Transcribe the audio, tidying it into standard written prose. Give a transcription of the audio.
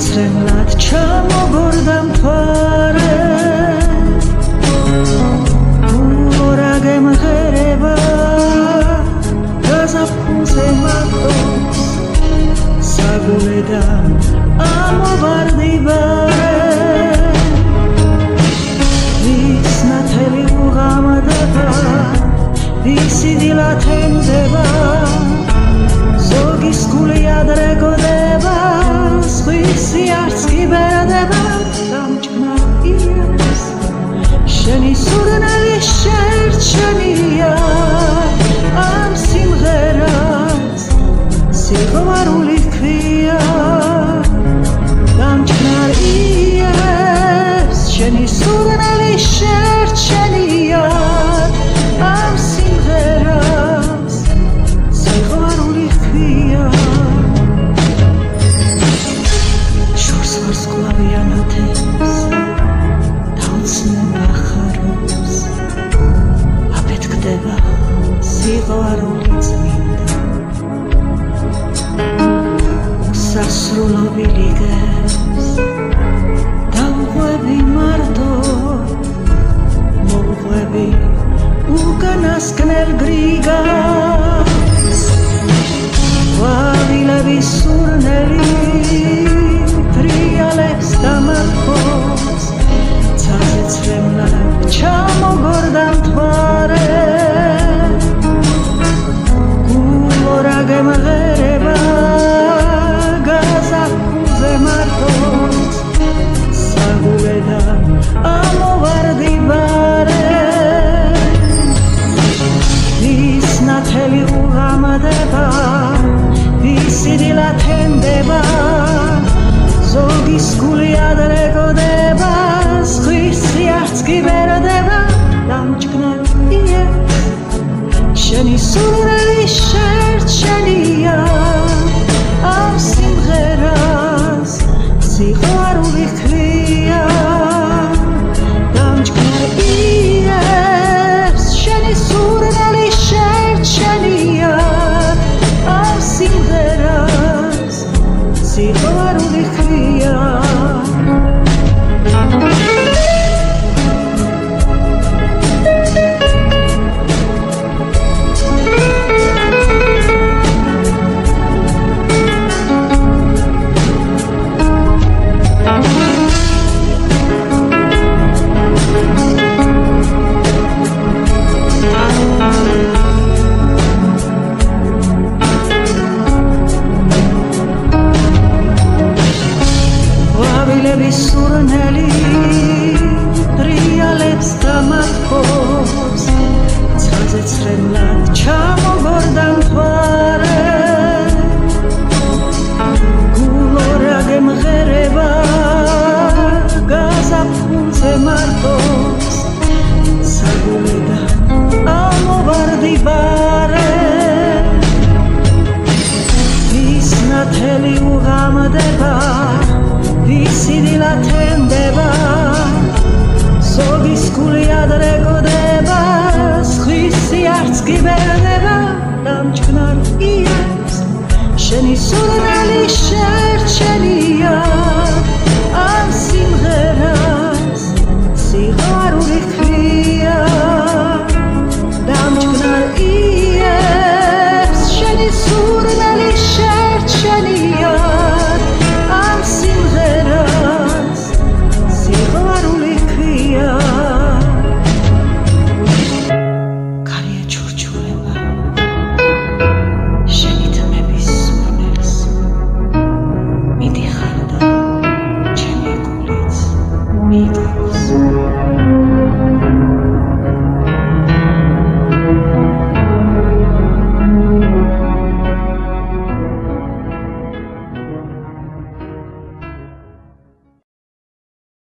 ცრემლად ჩამოგორდა მთვარე გულორა გემღერება გაზაფხულზე მარტოს საგულედან ამოვარდიბარე ვის ნათელი უღამდება ვისი დილად ენდება ზოგის გული ადრე გოდება სხვისი არც კი ბერდება დამჭკნარ იერს შენი სურნელი შერჩენია ამ სიმღერას სიყვარული ჰქვია დამჭკნარ იერს შენი სურნელი შერჩენია ამ სიმღერას სიყვარული ჰქვია შორს ვარსკვლავიან ათენს დაუცნება ხარობს აფეთქდება სიყვარული წმინდა სასრულობილი გებს დავღვევი მარტო მოღვევი უკანასკნელ გრიგას ვალილები სურნელი ტრიალებს დამარხობს ცაზე ცრემლად ჩამოგორდა მთვარე გულორა გემღერება გაზაფხულზე მარტოს საგულედან ამოვარდიბარე ვის ნათელი უღამდება ვისი დილად ენდება ზოგის გული ადრე გოდება სხვისი არც კი ბერდება დამჭკნარ იერს შენი სურნელი შერჩენია ამ სიმღერას სიყვარული ჰქვია დამჭკნარ იერს შენი სურნელი შერჩენია ამ სიმღერას სიყვარული ჰქვია სურნელი ტრიალებს დამარხობს ცაზე ცრემლად ჩამოგორდა მთვარე გულორა გემღერება გაზაფხულზე მარტოს საგულედან ამოვარდიბარე ვის ნათელი უღამდება ვისი დილად ენდება ზოგის გული ადრე გოდება სხვისი არც კი ბერდება დამჭკნარ იერს შენი სურნელი